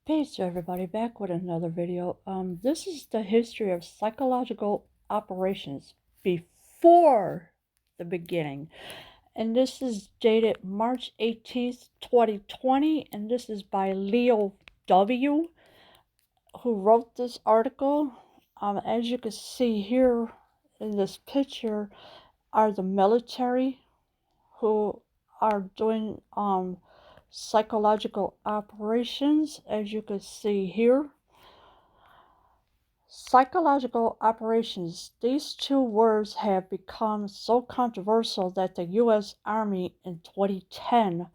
Peace, everybody, back with another video. This is the history of psychological operations before the beginning. And this is dated March 18th, 2020. And this is by Leo W., who wrote this article. As you can see here in this picture are the military who are doing psychological operations, as you can see here. Psychological operations. These two words have become so controversial that the U.S. Army in 2010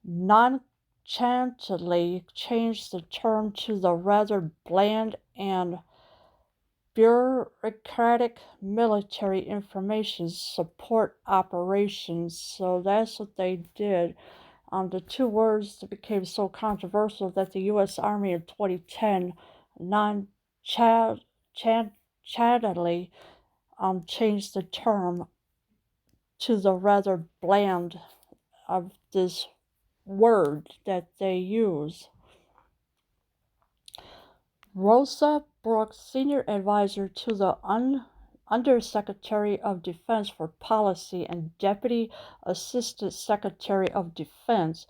nonchalantly changed the term to the rather bland and bureaucratic military information support operations. So that's what they did. The two words that became so controversial that the U.S. Army in 2010 nonchalantly changed the term to the rather bland of this word that they use. Rosa Brooks, Senior Advisor to the Undersecretary of Defense for Policy and Deputy Assistant Secretary of Defense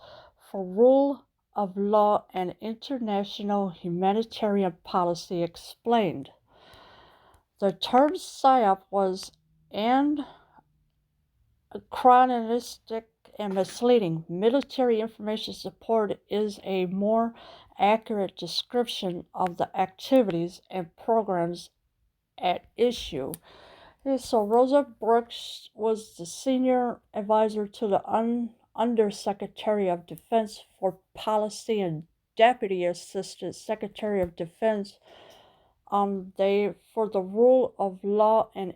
for Rule of Law and International Humanitarian Policy, explained. The term PSYOP was anachronistic and misleading. Military information support is a more accurate description of the activities and programs at issue. So Rosa Brooks was the Senior Advisor to the Undersecretary of Defense for Policy and Deputy Assistant Secretary of Defense for the Rule of Law and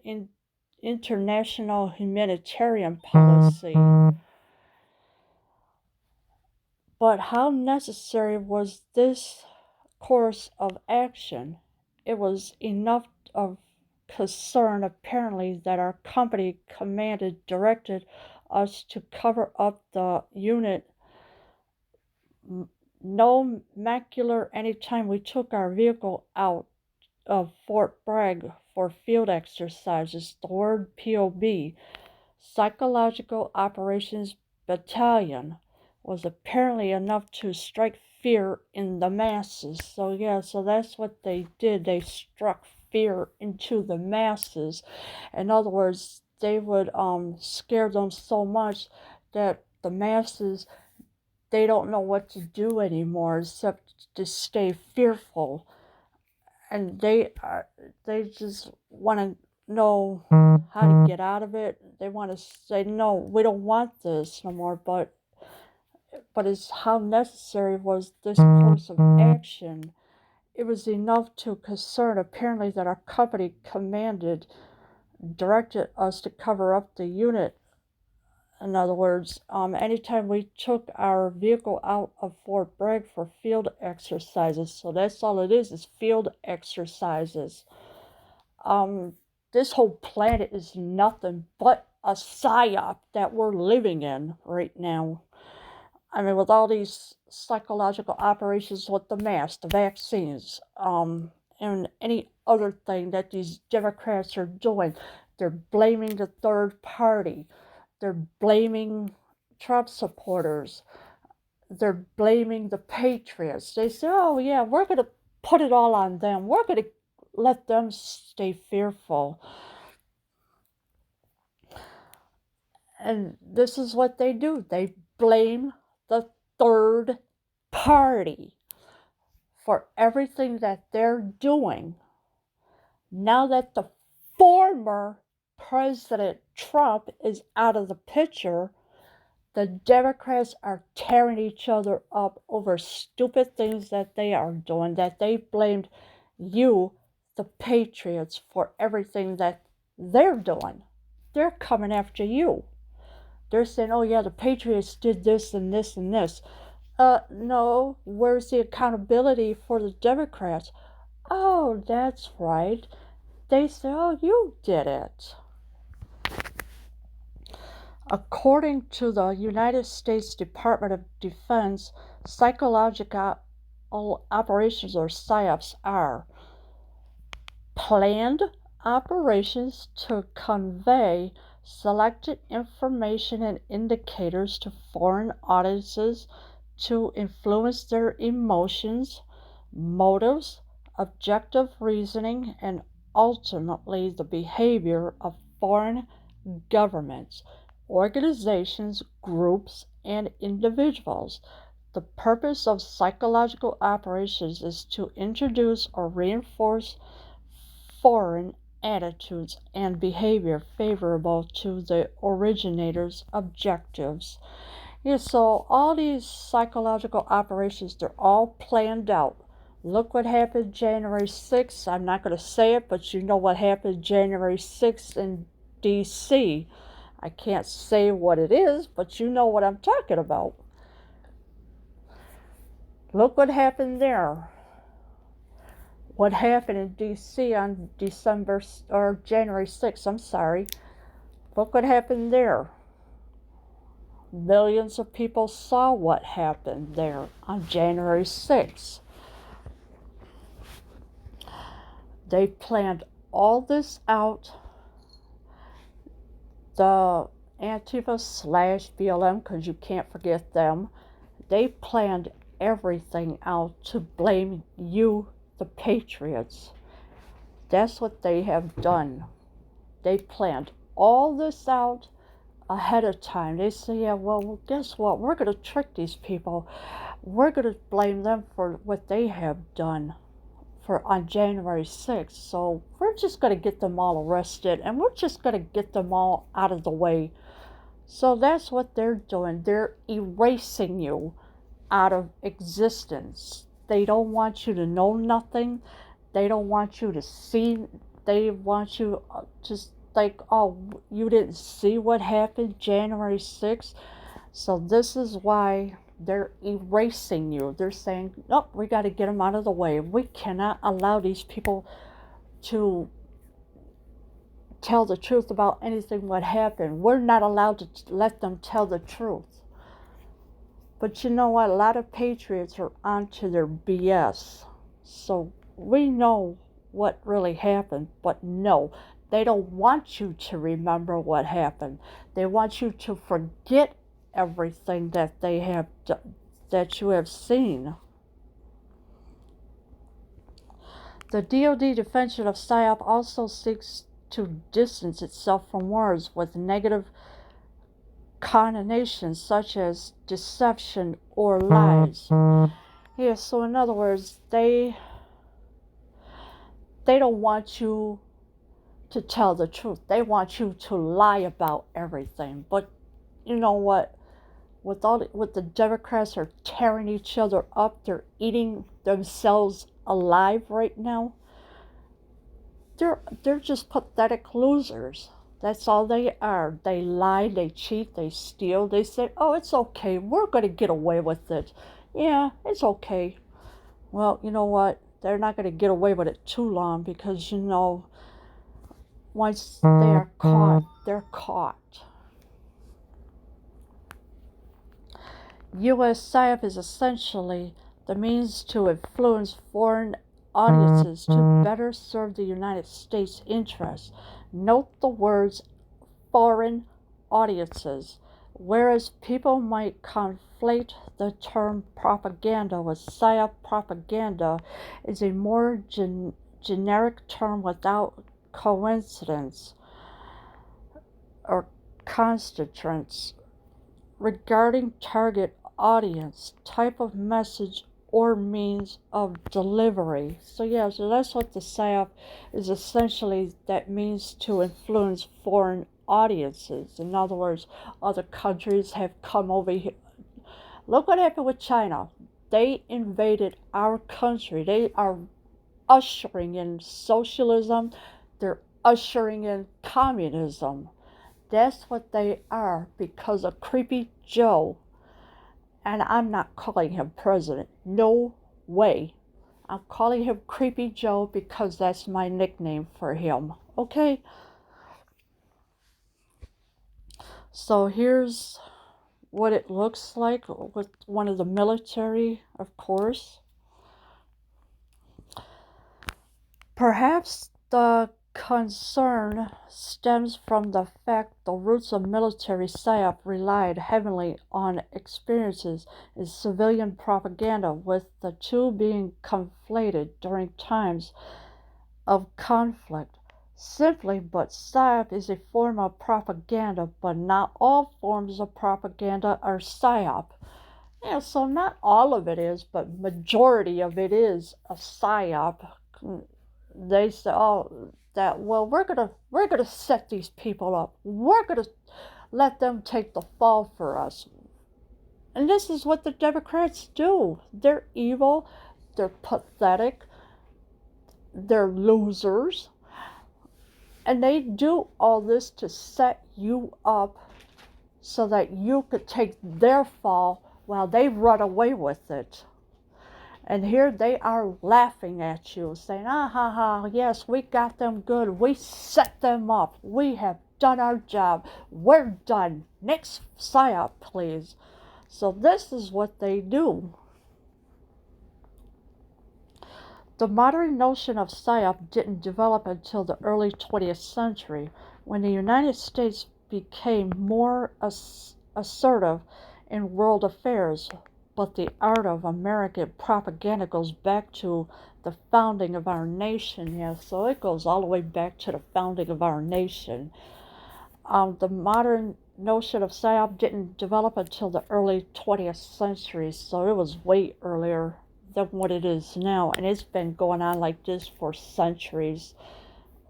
International Humanitarian Policy. But how necessary was this course of action? It was enough of concern, apparently, that our company directed us to cover up the unit nomenclature anytime we took our vehicle out of Fort Bragg for field exercises. The word POB, Psychological Operations Battalion, was apparently enough to strike fear in the masses. So that's what they did. They struck fear into the masses. In other words, they would scare them so much that the masses, they don't know what to do anymore except to stay fearful. And they just want to know how to get out of it. They want to say, no, we don't want this no more. But it's how necessary was this course of action. It was enough to concern, apparently, that our company directed us to cover up the unit. In other words, anytime we took our vehicle out of Fort Bragg for field exercises. So that's all it is field exercises. This whole planet is nothing but a psyop that we're living in right now. I mean, with all these psychological operations with the masks, the vaccines, and any other thing that these Democrats are doing, they're blaming the third party. They're blaming Trump supporters. They're blaming the patriots. They say, oh, yeah, we're going to put it all on them. We're going to let them stay fearful. And this is what they do. They blame the third party for everything that they're doing. Now that the former President Trump is out of the picture, the Democrats are tearing each other up over stupid things that they are doing, that they blamed you, the patriots, for everything that they're doing. They're coming after you. They're saying, oh yeah, the patriots did this and this and this. No, where's the accountability for the Democrats? Oh, that's right. They say, oh, you did it. According to the United States Department of Defense, psychological operations, or PSYOPs, are planned operations to convey selected information and indicators to foreign audiences to influence their emotions, motives, objective reasoning, and ultimately the behavior of foreign governments, organizations, groups, and individuals. The purpose of psychological operations is to introduce or reinforce foreign attitudes and behavior favorable to the originator's objectives. Yeah, so all these psychological operations, they're all planned out. Look what happened January 6th. I'm not going to say it, but you know what happened January 6th in D.C. I can't say what it is, but you know what I'm talking about. Look what happened there. What happened in D.C. on January 6th, I'm sorry. Look what happened there. Millions of people saw what happened there on January 6th. They planned all this out. The Antifa / BLM, because you can't forget them, they planned everything out to blame you, the patriots. That's what they have done. They planned all this out ahead of time. They say, yeah, well, guess what? We're going to trick these people. We're going to blame them for what they have done on January 6th. So we're just going to get them all arrested, and we're just going to get them all out of the way. So that's what they're doing. They're erasing you out of existence. They don't want you to know nothing. They don't want you to see. They want you just like, oh, you didn't see what happened January 6th. So this is why they're erasing you. They're saying, nope, we got to get them out of the way. We cannot allow these people to tell the truth about anything what happened. We're not allowed to let them tell the truth. But you know what? A lot of patriots are onto their BS. So we know what really happened, but no, they don't want you to remember what happened. They want you to forget everything that they have that you have seen. The DoD definition of PSYOP also seeks to distance itself from words with negative connotations such as deception or lies. Yeah, so in other words, they don't want you to tell the truth. They want you to lie about everything. But you know what? With the Democrats are tearing each other up, they're eating themselves alive right now. They're just pathetic losers. That's all they are. They lie, they cheat, they steal. They say, oh, it's okay. We're going to get away with it. Yeah, it's okay. Well, you know what? They're not going to get away with it too long because, you know, once they are caught, they're caught. U.S. PSYOP is essentially the means to influence foreign audiences to better serve the United States interests. Note the words foreign audiences, whereas people might conflate the term propaganda with PSYOP. Propaganda is a more generic term without coincidence or constituents regarding target audience, type of message, or means of delivery. So yeah, so that's what the PSYOP is essentially. That means to influence foreign audiences. In other words, other countries have come over here. Look what happened with China. They invaded our country. They are ushering in socialism. They're ushering in communism. That's what they are because of Creepy Joe. And I'm not calling him president. No way. I'm calling him Creepy Joe because that's my nickname for him. Okay? So here's what it looks like with one of the military, of course. Perhaps the concern stems from the fact the roots of military psyop relied heavily on experiences in civilian propaganda, with the two being conflated during times of conflict. Simply, but psyop is a form of propaganda, but not all forms of propaganda are psyop. Yeah, so not all of it is, but majority of it is a psyop. They say, oh, that well, we're gonna set these people up. We're gonna let them take the fall for us. And this is what the Democrats do. They're evil. They're pathetic. They're losers. And they do all this to set you up so that you could take their fall while they run away with it. And here they are laughing at you, saying, ah ha ha, yes, we got them good. We set them up. We have done our job. We're done. Next psyop, please. So this is what they do. The modern notion of psyop didn't develop until the early 20th century, when the United States became more assertive in world affairs. But the art of American propaganda goes back to the founding of our nation. Yeah, so it goes all the way back to the founding of our nation. The modern notion of psyop didn't develop until the early 20th century, so it was way earlier than what it is now, and it's been going on like this for centuries,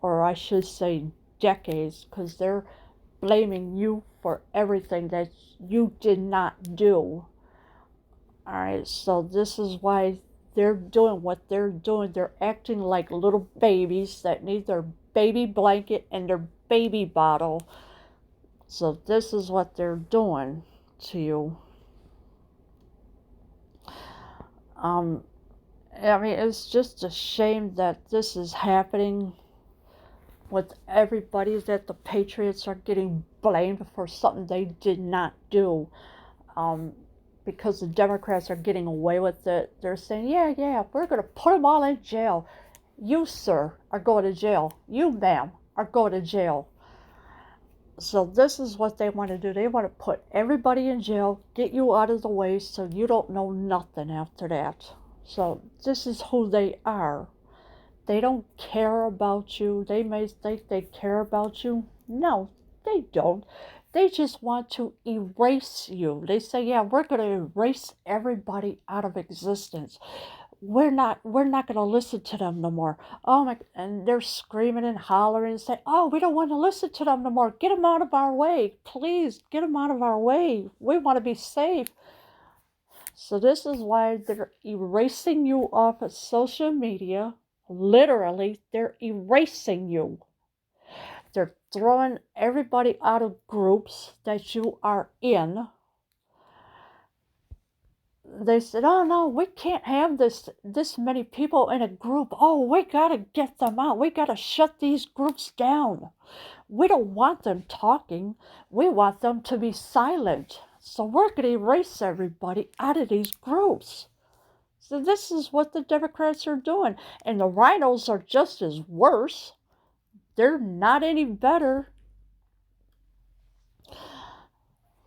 or I should say decades, because they're blaming you for everything that you did not do. Alright, so this is why they're doing what they're doing. They're acting like little babies that need their baby blanket and their baby bottle. So this is what they're doing to you. I mean, it's just a shame that this is happening with everybody, that the Patriots are getting blamed for something they did not do. Because the Democrats are getting away with it. They're saying, yeah, we're going to put them all in jail. You, sir, are going to jail. You, ma'am, are going to jail. So this is what they want to do. They want to put everybody in jail, get you out of the way so you don't know nothing after that. So this is who they are. They don't care about you. They may think they care about you. No, they don't. They just want to erase you. They say, yeah, we're going to erase everybody out of existence. We're not going to listen to them no more. Oh my, and they're screaming and hollering and saying, oh, we don't want to listen to them no more. Get them out of our way. Please get them out of our way. We want to be safe. So this is why they're erasing you off of social media. Literally, they're erasing you. They're throwing everybody out of groups that you are in. They said, oh no, we can't have this many people in a group. Oh, we gotta get them out. We gotta shut these groups down. We don't want them talking. We want them to be silent. So we're gonna erase everybody out of these groups. So this is what the Democrats are doing. And the rhinos are just as worse. They're not any better.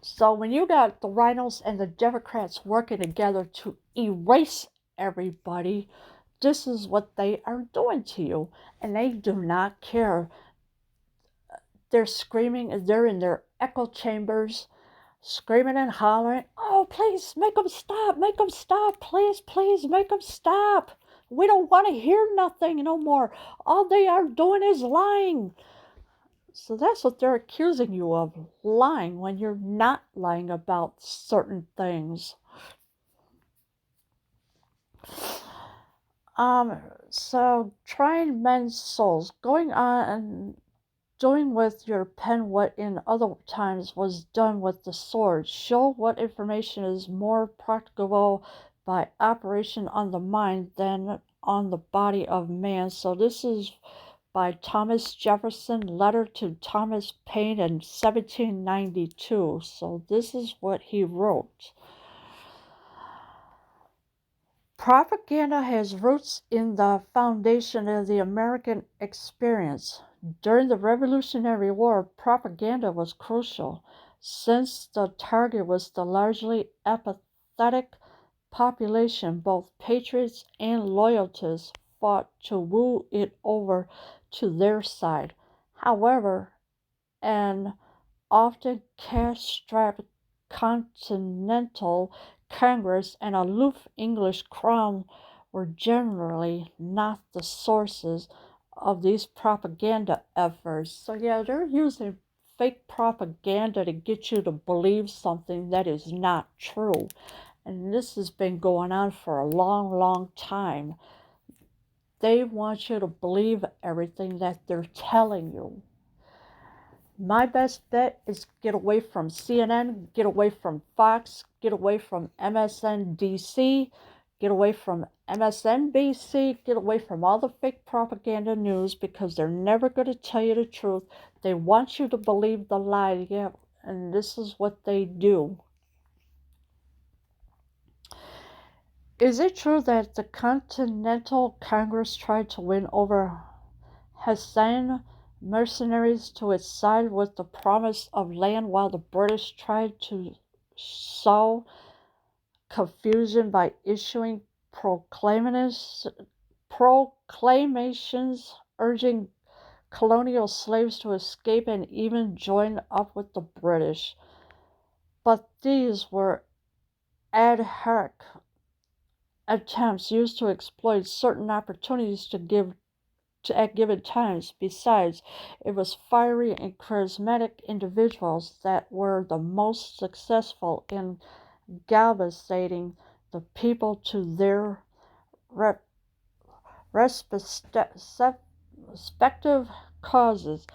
So when you got the rhinos and the Democrats working together to erase everybody, this is what they are doing to you. And they do not care. They're screaming, they're in their echo chambers, screaming and hollering, oh, please, make them stop, please, make them stop. We don't want to hear nothing no more. All they are doing is lying. So that's what they're accusing you of, lying when you're not lying about certain things. So trying men's souls, going on and doing with your pen what in other times was done with the sword. Show what information is more practicable by operation on the mind than on the body of man. So this is by Thomas Jefferson, letter to Thomas Paine in 1792. So this is what he wrote. Propaganda has roots in the foundation of the American experience. During the Revolutionary War, propaganda was crucial, since the target was the largely apathetic population. Both patriots and loyalists fought to woo it over to their side. However, an often cash-strapped Continental Congress and aloof English crown were generally not the sources of these propaganda efforts. So yeah, they're using fake propaganda to get you to believe something that is not true. And this has been going on for a long, long time. They want you to believe everything that they're telling you. My best bet is get away from CNN, get away from Fox, get away from MSNBC, get away from MSNBC, get away from all the fake propaganda news, because they're never going to tell you the truth. They want you to believe the lie, yeah, and this is what they do. Is it true that the Continental Congress tried to win over Hessian mercenaries to its side with the promise of land, while the British tried to sow confusion by issuing proclamations urging colonial slaves to escape and even join up with the British? But these were ad hoc attempts used to exploit certain opportunities at given times. Besides, it was fiery and charismatic individuals that were the most successful in galvanizing the people to their respective causes.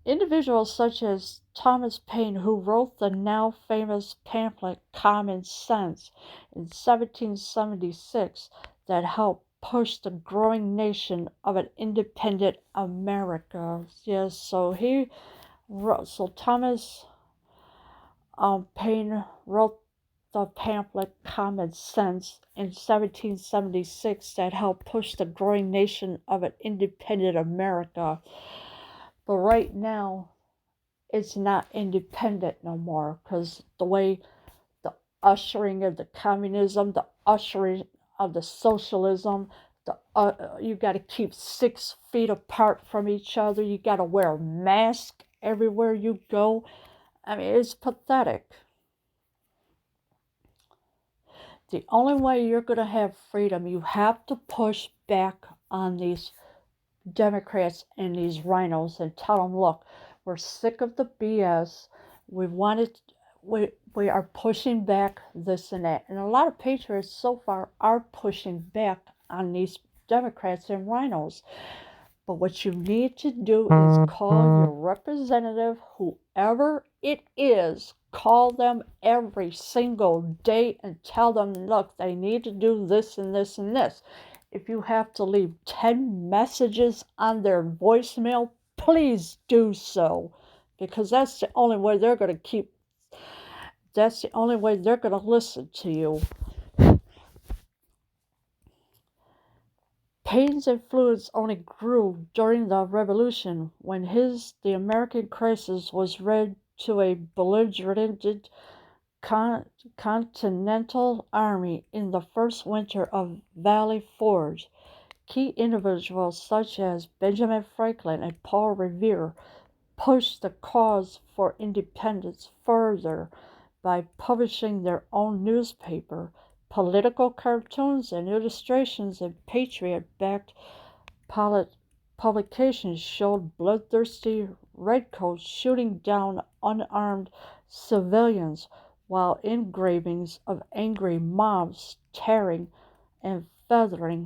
Individuals such as Thomas Paine, who wrote the now famous pamphlet Common Sense in 1776, that helped push the growing nation of an independent America. Yes, so Thomas Paine wrote the pamphlet Common Sense in 1776 that helped push the growing nation of an independent America. But right now, it's not independent no more, because the way the ushering of the communism, the ushering of the socialism, you got to keep 6 feet apart from each other. You got to wear a mask everywhere you go. I mean, it's pathetic. The only way you're going to have freedom, you have to push back on these Democrats and these rhinos and tell them, look, we're sick of the BS. We are pushing back this and that. And a lot of patriots so far are pushing back on these Democrats and rhinos. But what you need to do is call your representative, whoever it is, call them every single day and tell them, look, they need to do this and this and this. If you have to leave 10 messages on their voicemail, please do so, because that's the only way they're going to listen to you. Paine's influence only grew during the Revolution, when The American Crisis was read to a belligerent Continental Army in the first winter of Valley Forge. Key individuals such as Benjamin Franklin and Paul Revere pushed the cause for independence further by publishing their own newspaper. Political cartoons and illustrations in patriot-backed publications showed bloodthirsty redcoats shooting down unarmed civilians, while engravings of angry mobs tarring and feathering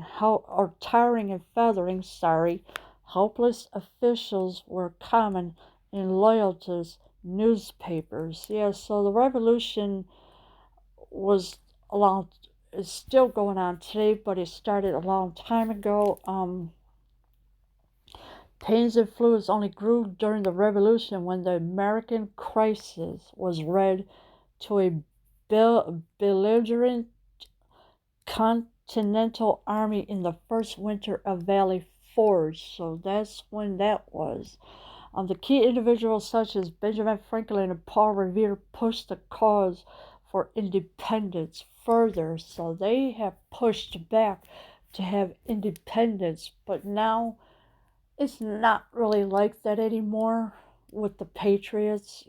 helpless officials were common in loyalist newspapers. Yeah, so the revolution is still going on today, but it started a long time ago. Paine's influence only grew during the Revolution, when The American Crisis was read to a belligerent Continental Army in the first winter of Valley Forge. So that's when that was. The key individuals such as Benjamin Franklin and Paul Revere pushed the cause for independence further. So they have pushed back to have independence, but now it's not really like that anymore with the Patriots.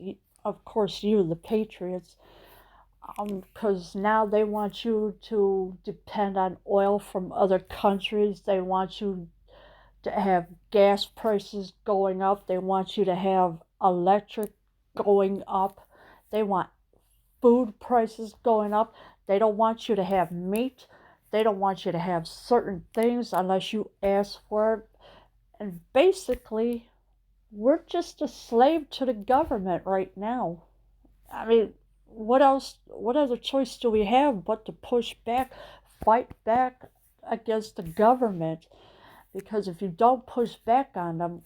Of course, the Patriots, because now they want you to depend on oil from other countries. They want you to have gas prices going up. They want you to have electric going up. They want food prices going up. They don't want you to have meat. They don't want you to have certain things unless you ask for it. And basically, we're just a slave to the government right now. I mean, what else? What other choice do we have but to push back, fight back against the government? Because if you don't push back on them,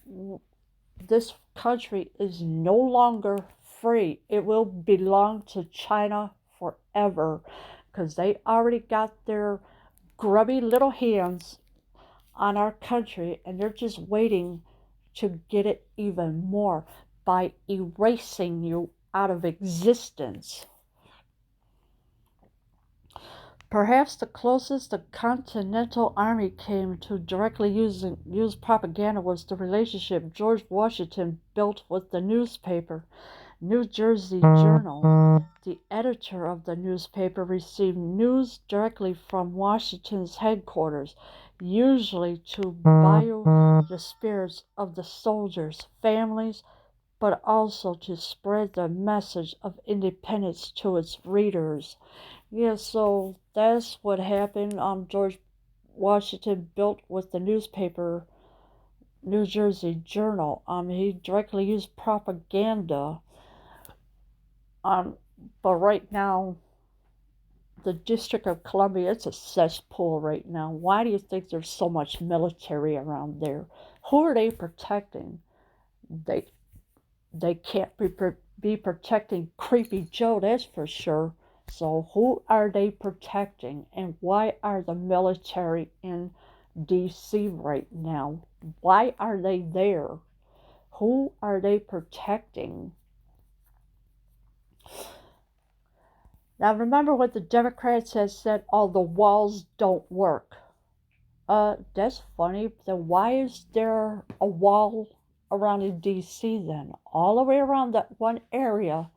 this country is no longer free. It will belong to China forever, because they already got their grubby little hands on our country, and they're just waiting to get it even more by erasing you out of existence. Perhaps the closest the Continental Army came to directly use propaganda was the relationship George Washington built with the newspaper, New Jersey Journal. The editor of the newspaper received news directly from Washington's headquarters, usually to buoy the spirits of the soldiers' families, but also to spread the message of independence to its readers. Yeah, so that's what happened. George Washington built with the newspaper, New Jersey Journal. He directly used propaganda. But right now, the District of Columbia, it's a cesspool right now. Why do you think there's so much military around there? Who are they protecting? They can't be protecting Creepy Joe, that's for sure. So who are they protecting, and why are the military in DC right now? Why are they there? Who are they protecting? Now remember what the Democrats have said, oh, the walls don't work. That's funny. Then why is there a wall around in DC then? All the way around that one area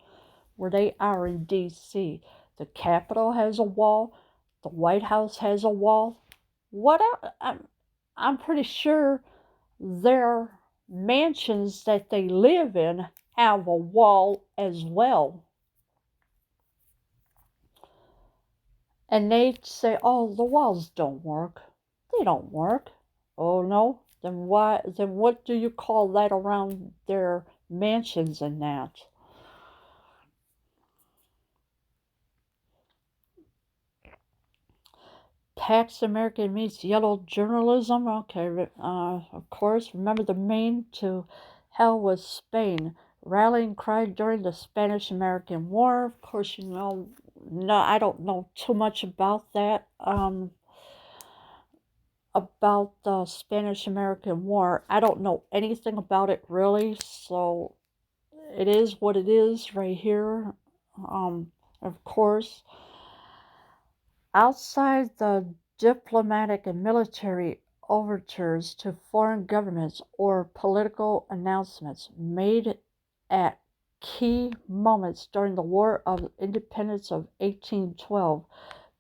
where they are in DC. The Capitol has a wall. The White House has a wall. What else? I'm pretty sure their mansions that they live in have a wall as well. And they say, oh, the walls don't work. They don't work. Oh, no? Then why? Then what do you call that around their mansions and that? Pax American meets yellow journalism. Okay, of course. Remember the Maine to hell with Spain. Rallying cry during the Spanish-American War. Of course, no, I don't know too much about that. About the Spanish-American War. I don't know anything about it really, so it is what it is right here. Of course. Outside the diplomatic and military overtures to foreign governments or political announcements made at key moments during the War of Independence of 1812,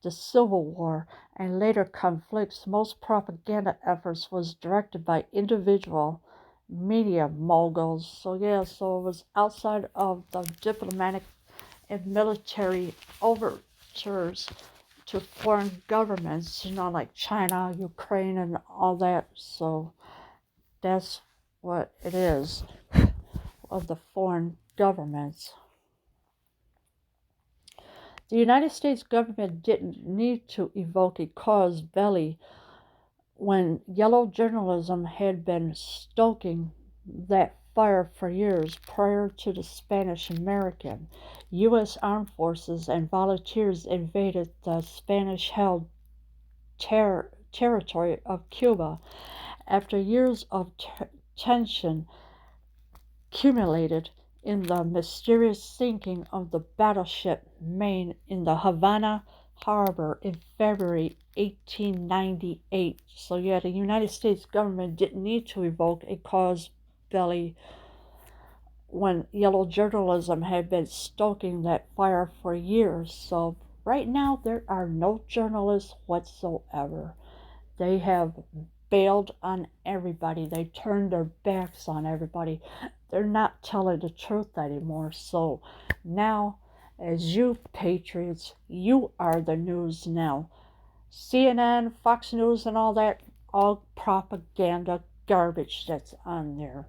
the Civil War, and later conflicts, most propaganda efforts was directed by individual media moguls. So so it was outside of the diplomatic and military overtures to foreign governments, like China, Ukraine, and all that. So that's what it is of the foreign governments. The United States government didn't need to evoke a casus belli when yellow journalism had been stoking that fire for years prior to the Spanish-American. U.S. armed forces and volunteers invaded the Spanish-held territory of Cuba. After years of tension accumulated in the mysterious sinking of the battleship Maine in the Havana harbor in February 1898. So, yeah, the United States government didn't need to revoke a cause belli when yellow journalism had been stoking that fire for years. So, right now, there are no journalists whatsoever. They have bailed on everybody. They turned their backs on everybody. They're not telling the truth anymore. So now, as you patriots, you are the news now. CNN, Fox News, and all that, all propaganda garbage that's on there.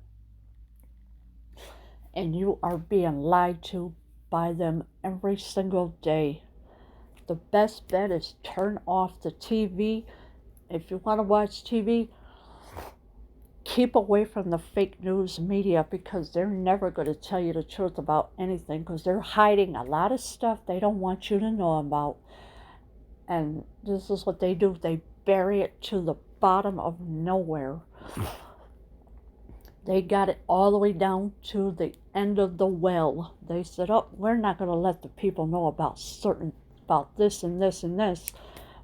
And you are being lied to by them every single day. The best bet is turn off the TV. If you want to watch TV, keep away from the fake news media because they're never going to tell you the truth about anything because they're hiding a lot of stuff they don't want you to know about. And this is what they do. They bury it to the bottom of nowhere. They got it all the way down to the end of the well. They said, oh, we're not going to let the people know about this and this and this.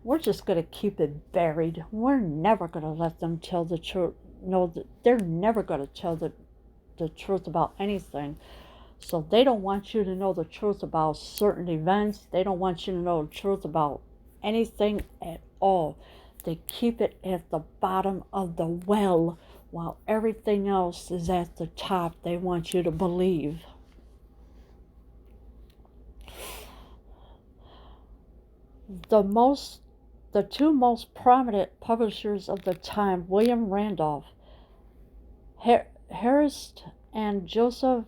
We're just going to keep it buried. We're never going to let them tell the truth. No, they're never going to tell the truth about anything. So they don't want you to know the truth about certain events. They don't want you to know the truth about anything at all. They keep it at the bottom of the well while everything else is at the top. They want you to believe. The two most prominent publishers of the time, William Randolph Hearst and Joseph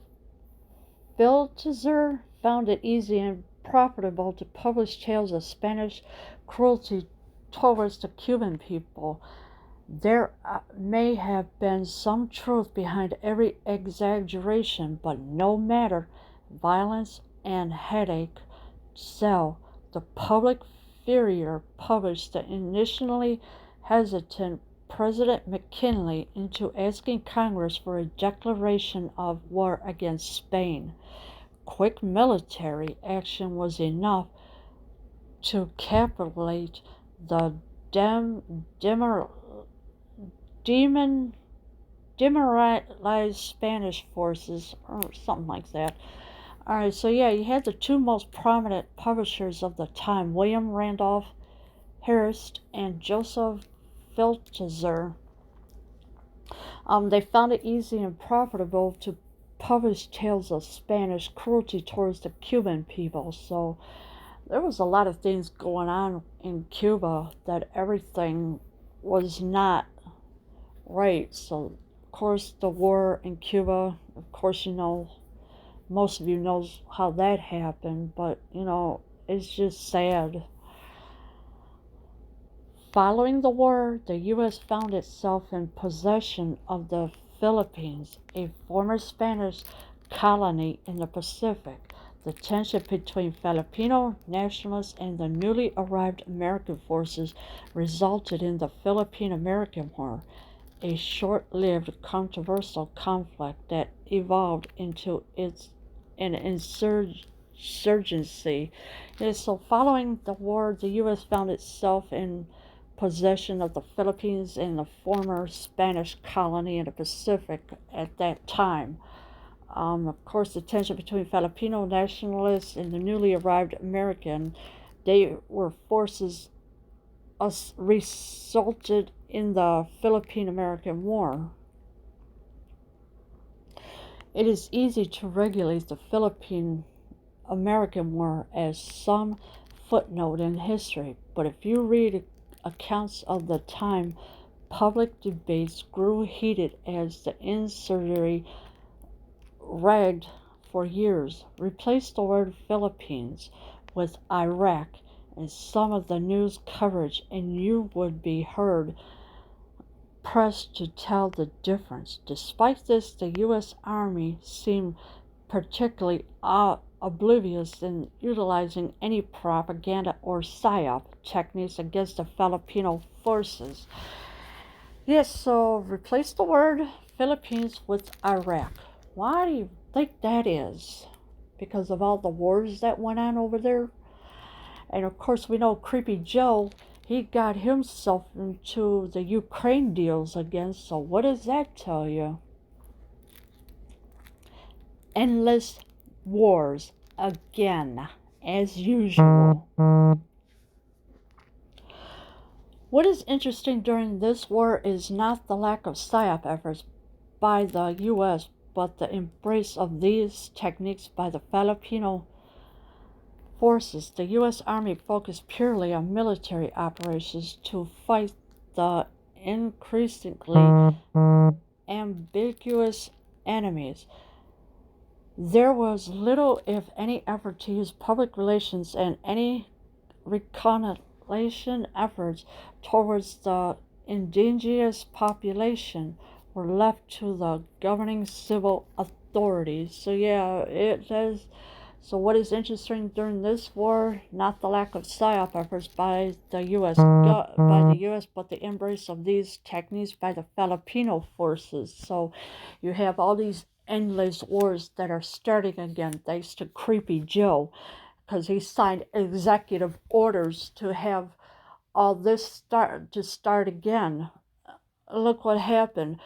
Viltzer, found it easy and profitable to publish tales of Spanish cruelty towards the Cuban people. There may have been some truth behind every exaggeration, but no matter, violence and headache sell. The Public Furrier published the initially hesitant President McKinley into asking Congress for a declaration of war against Spain. Quick military action was enough to capitulate the demoralized Spanish forces, or something like that. Alright, so yeah, you had the two most prominent publishers of the time, William Randolph Hearst and Joseph Viltzer. They found it easy and profitable to publish tales of Spanish cruelty towards the Cuban people. So there was a lot of things going on in Cuba that everything was not right. So, of course, the war in Cuba, of course, most of you knows how that happened, but, it's just sad. Following the war, the U.S. found itself in possession of the Philippines, a former Spanish colony in the Pacific. The tension between Filipino nationalists and the newly arrived American forces resulted in the Philippine-American War, a short-lived controversial conflict that evolved into an insurgency. So following the war, the U.S. found itself in possession of the Philippines and the former Spanish colony in the Pacific at that time. Of course, the tension between Filipino nationalists and the newly arrived American, they were forces resulted in the Philippine-American War. It is easy to regulate the Philippine-American War as some footnote in history, but if you read accounts of the time, public debates grew heated as the insurgency raged for years. Replace the word Philippines with Iraq in some of the news coverage and you would be pressed to tell the difference. Despite this, the U.S. Army seemed particularly oblivious in utilizing any propaganda or psyop techniques against the Filipino forces. Yes, so replace the word Philippines with Iraq. Why do you think that is? Because of all the wars that went on over there? And of course, we know Creepy Joe, he got himself into the Ukraine deals again, so what does that tell you? Endless wars again, as usual. What is interesting during this war is not the lack of PSYOP efforts by the U.S., but the embrace of these techniques by the Filipino forces. The U.S. Army focused purely on military operations to fight the increasingly ambiguous enemies. There was little, if any, effort to use public relations, and any reconnaissance efforts towards the indigenous population were left to the governing civil authorities. So yeah, it says. So what is interesting during this war? Not the lack of PSYOP efforts by the U.S., but the embrace of these techniques by the Filipino forces. So you have all these endless wars that are starting again, thanks to Creepy Joe, because he signed executive orders to have all this start again. Look what happened.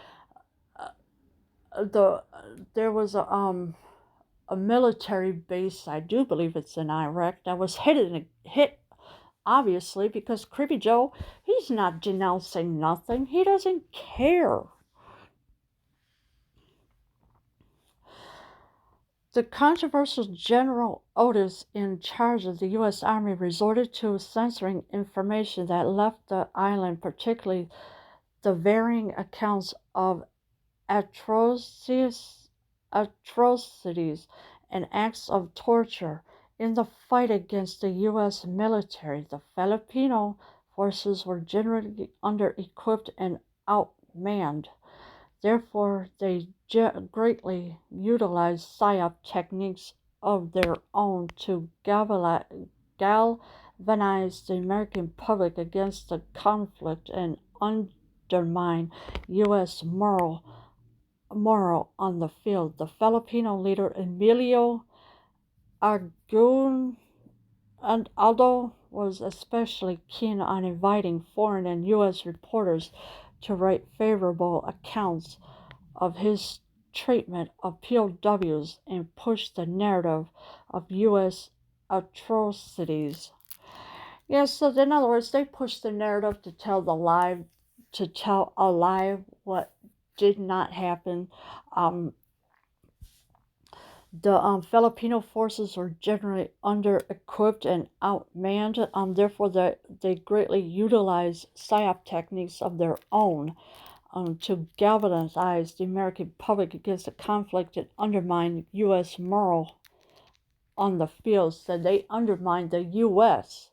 There was a military base, I do believe it's in Iraq, that was hit obviously because Creepy Joe, he's not denouncing nothing. He doesn't care. The controversial General Otis, in charge of the U.S. Army, resorted to censoring information that left the island, particularly the varying accounts of atrocities and acts of torture in the fight against the U.S. military. The Filipino forces were generally under-equipped and outmanned. Therefore, they greatly utilized PSYOP techniques of their own to galvanize the American public against the conflict and undermine U.S. moral on the field. The Filipino leader Emilio Aguinaldo was especially keen on inviting foreign and U.S. reporters to write favorable accounts of his treatment of POWs and push the narrative of U.S. atrocities. Yes, so in other words, they pushed the narrative to tell a lie what did not happen. The Filipino forces were generally under-equipped and outmanned. Therefore, they greatly utilized PSYOP techniques of their own to galvanize the American public against the conflict and undermine U.S. moral on the field. So they undermined the U.S.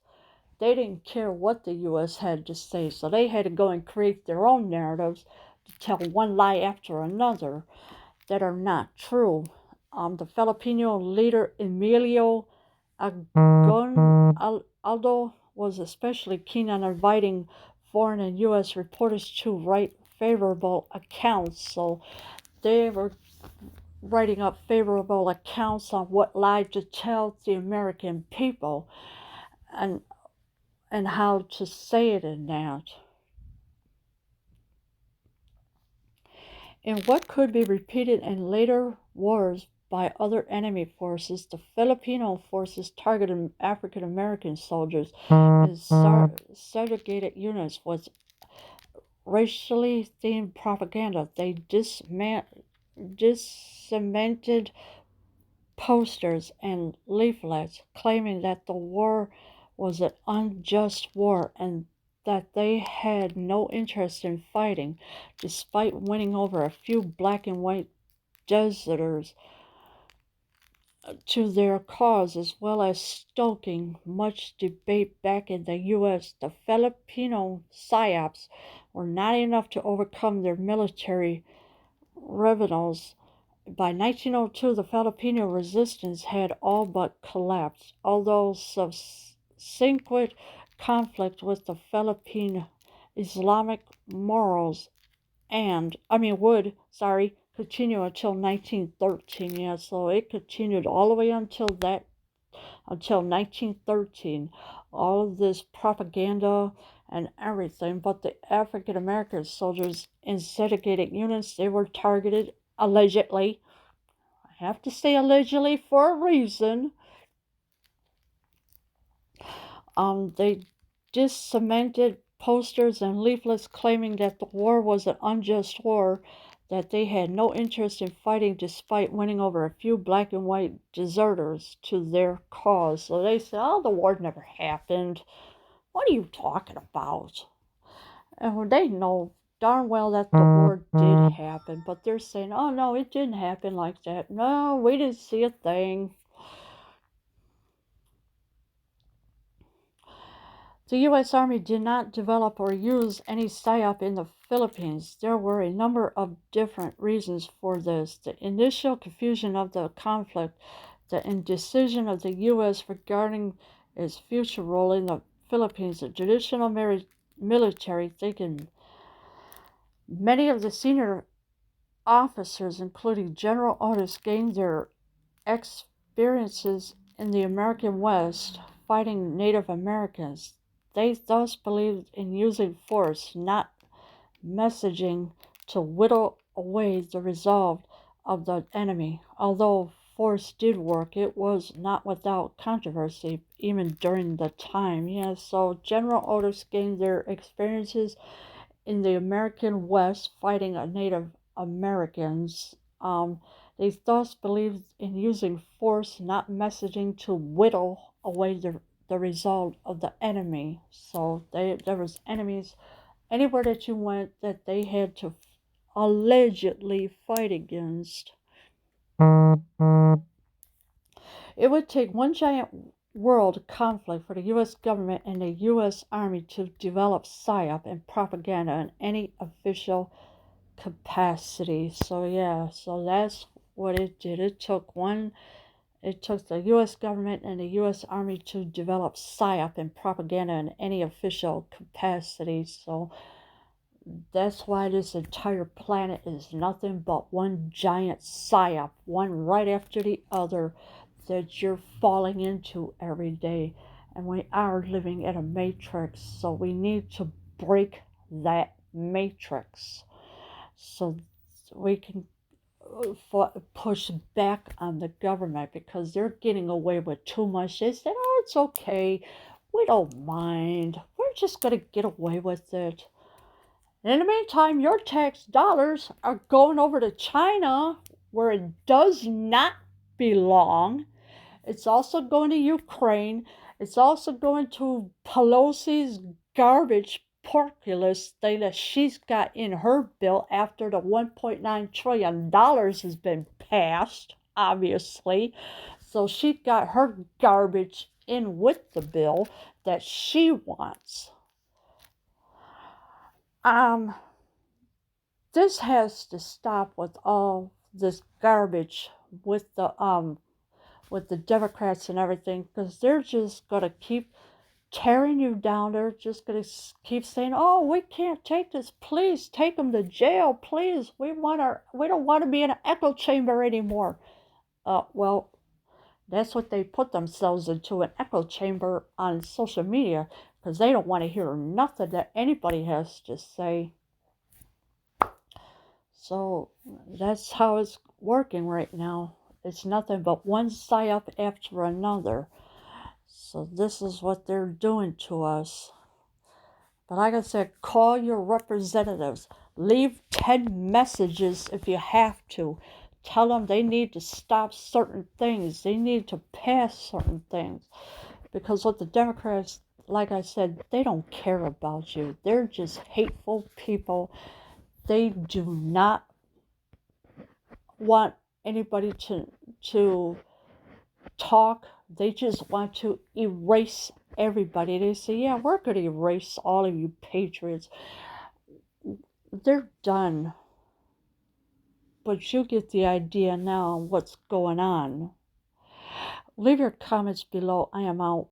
They didn't care what the U.S. had to say, so they had to go and create their own narratives to tell one lie after another that are not true. The Filipino leader Emilio Aguinaldo was especially keen on inviting foreign and U.S. reporters to write favorable accounts. So they were writing up favorable accounts on what lie to tell the American people and how to say it in that. In what could be repeated in later wars by other enemy forces, the Filipino forces targeted African American soldiers as segregated units with racially themed propaganda. They disseminated posters and leaflets claiming that the war was an unjust war and that they had no interest in fighting, despite winning over a few black and white deserters to their cause, as well as stoking much debate back in the U.S. The Filipino PSYOPs were not enough to overcome their military rivals by 1902, the Filipino resistance had all but collapsed, although subsequent conflict with the Philippine Islamic Moros would continue until 1913. Yeah, so it continued all the way until 1913. All of this propaganda and everything, but the African American soldiers instigated units, they were targeted allegedly. I have to say allegedly for a reason. They disseminated posters and leaflets claiming that the war was an unjust war, that they had no interest in fighting despite winning over a few black and white deserters to their cause. So they said, oh, the war never happened. What are you talking about? And they know darn well that the war did happen, but they're saying, oh no, it didn't happen like that. No, we didn't see a thing. The U.S. Army did not develop or use any PSYOP in the Philippines. There were a number of different reasons for this. The initial confusion of the conflict, the indecision of the U.S. regarding its future role in the Philippines, the traditional military thinking. Many of the senior officers, including General Otis, gained their experiences in the American West fighting Native Americans. They thus believed in using force, not messaging, to whittle away the resolve of the enemy. Although force did work, it was not without controversy, even during the time. Yeah, so General Otis gained their experiences in the American West fighting Native Americans. They thus believed in using force, not messaging, to whittle away the result of the enemy. So there was enemies anywhere that you went that they had to allegedly fight against. It would take one giant world conflict for the U.S. government and the U.S. Army to develop PSYOP and propaganda in any official capacity. So yeah, so that's what it did. It took the U.S. government and the U.S. Army to develop PSYOP and propaganda in any official capacity. So that's why this entire planet is nothing but one giant PSYOP, one right after the other, that you're falling into every day. And we are living in a matrix, so we need to break that matrix so we can push back on the government, because they're getting away with too much. They said, oh, it's okay. We don't mind. We're just going to get away with it. And in the meantime, your tax dollars are going over to China, where it does not belong. It's also going to Ukraine. It's also going to Pelosi's garbage porculus thing that she's got in her bill after the $1.9 trillion has been passed, obviously. So she got her garbage in with the bill that she wants. This has to stop with all this garbage with the Democrats and everything, because they're just going to keep tearing you down. They're just going to keep saying, oh, we can't take this. Please take them to jail. Please. We don't want to be in an echo chamber anymore. Well, that's what they put themselves into, an echo chamber on social media, because they don't want to hear nothing that anybody has to say. So that's how it's working right now. It's nothing but one PSYOP after another. So this is what they're doing to us. But like I said, call your representatives. Leave 10 messages if you have to. Tell them they need to stop certain things. They need to pass certain things. Because what the Democrats, like I said, they don't care about you. They're just hateful people. They do not want anybody to talk. They just want to erase everybody. They say, yeah, we're going to erase all of you patriots. They're done. but you get the idea now what's going on. Leave your comments below. I am out.